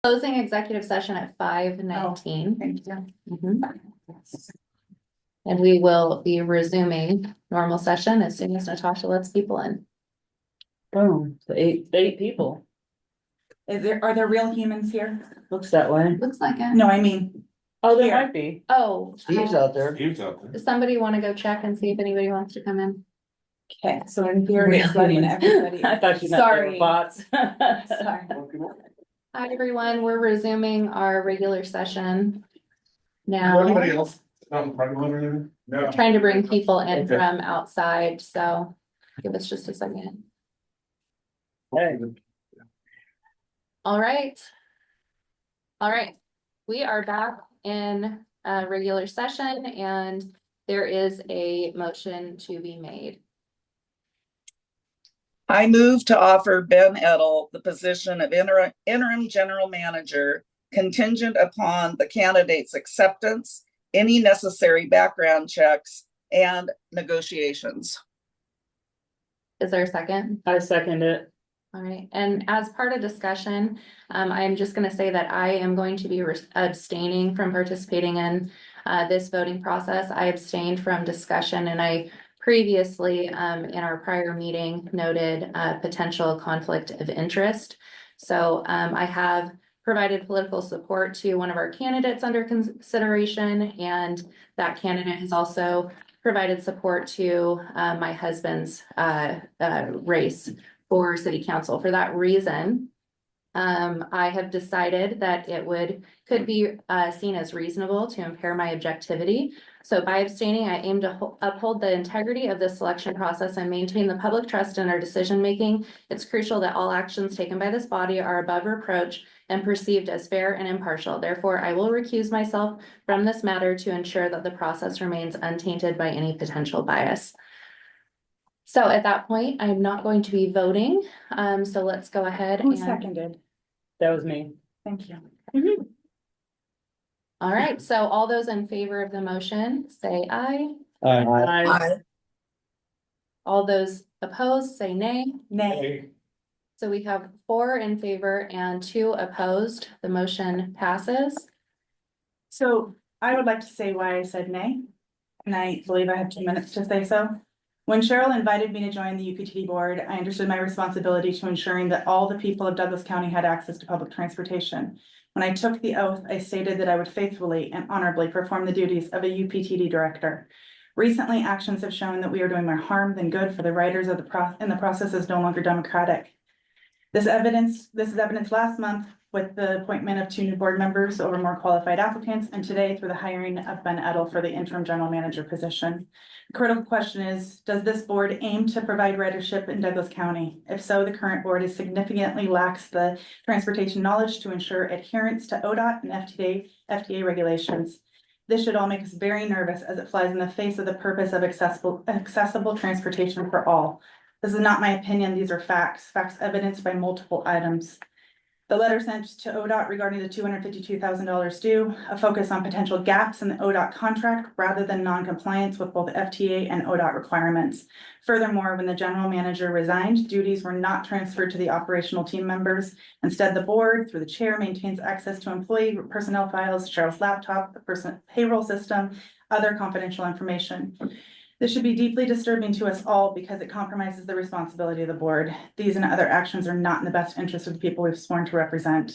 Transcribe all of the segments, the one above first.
Closing executive session at 5:19. Thank you. Mhm. And we will be resuming normal session as soon as Natasha lets people in. Boom, the eight people. Are there real humans here? Looks that way. Looks like it. No, I mean, Oh, there Here. might be. Oh, Steve's out there. Steve's out there. does somebody want to go check and see if anybody wants to come in? okay, so in theory, it's letting everybody. I thought you meant they were Sorry. bots. Sorry. Hi, everyone. We're resuming our regular session now. Anybody else? Not in the parking lot or anything? No. Trying to bring people in Okay. from outside, so give us just a second. Hey, All right. All right, we are back in a regular session and there is a motion to be made. I move to offer Ben Edel the position of interim general manager contingent upon the candidate's acceptance, any necessary background checks, and negotiations. Is there a second? I second it. All right, and as part of discussion, I am just gonna say that I am going to be abstaining from participating in this voting process. I abstained from discussion and I previously, in our prior meeting, noted potential conflict of interest. So I have provided political support to one of our candidates under consideration, and that candidate has also provided support to my husband's race for city council. For that reason, I have decided that it could be seen as reasonable to impair my objectivity. So by abstaining, I aim to uphold the integrity of the selection process and maintain the public trust in our decision-making. It's crucial that all actions taken by this body are above reproach and perceived as fair and impartial. Therefore, I will recuse myself from this matter to ensure that the process remains untainted by any potential bias. So at that point, I'm not going to be voting. So let's go ahead. Who and seconded? That was me. Thank you. All right, so all those in favor of the motion, say aye. I All those opposed, say nay. Nay. Hey, So we have 4 in favor and 2 opposed. The motion passes. So I would like to say why I said nay, and I believe I have 2 minutes to say so. When Cheryl invited me to join the UPTD board, I understood my responsibility to ensuring that all the people of Douglas County had access to public transportation. When I took the oath, I stated that I would faithfully and honorably perform the duties of a UPTD director. Recently, actions have shown that we are doing more harm than good for the riders of and the process is no longer democratic. This is evidence last month with the appointment of 2 new board members over more qualified applicants, and today through the hiring of Ben Edel for the interim general manager position. The critical question is, does this board aim to provide ridership in Douglas County? If so, the current board is significantly lacks the transportation knowledge to ensure adherence to ODOT and FTA regulations. This should all make us very nervous as it flies in the face of the purpose of accessible transportation for all. This is not my opinion, these are facts evidenced by multiple items. The letter sent to ODOT regarding the $252,000 due, a focus on potential gaps in the ODOT contract rather than non-compliance with both FTA and ODOT requirements. Furthermore, when the general manager resigned, duties were not transferred to the operational team members. Instead, the board, through the chair, maintains access to employee personnel files, Cheryl's laptop, the payroll system, other confidential information. This should be deeply disturbing to us all because it compromises the responsibility of the board. These and other actions are not in the best interest of the people we've sworn to represent.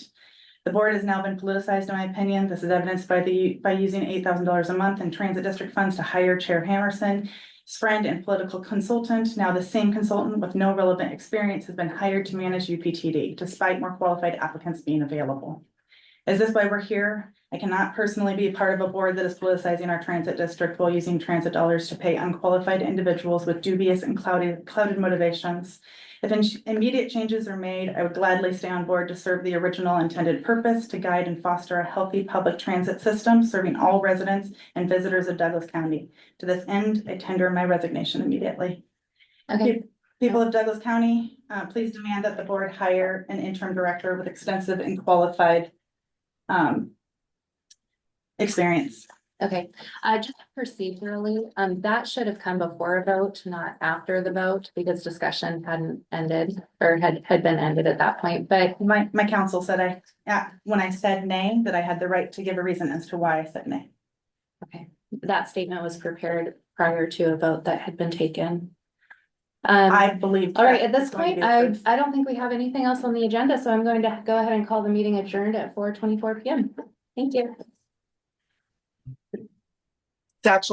The board has now been politicized, in my opinion. This is evidenced by using $8,000 a month in transit district funds to hire Chair Hammerson, his friend and political consultant. Now the same consultant with no relevant experience has been hired to manage UPTD, despite more qualified applicants being available. Is this why we're here? I cannot personally be a part of a board that is politicizing our transit district while using transit dollars to pay unqualified individuals with dubious and clouded motivations. If immediate changes are made, I would gladly stay on board to serve the original intended purpose to guide and foster a healthy public transit system serving all residents and visitors of Douglas County. To this end, I tender my resignation immediately. Okay, People of Douglas County, please demand that the board hire an interim director with extensive and qualified experience. Okay, just procedurally, that should have come before a vote, not after the vote, because discussion hadn't ended or had been ended at that point, but My counsel said when I said nay, that I had the right to give a reason as to why I said nay. that statement was prepared prior to a vote that had been taken. I believe. All right, at this that's going to point, be the first. I don't think we have anything else on the agenda, so I'm going to go ahead and call the meeting adjourned at 4:24 PM. Thank you. It's actually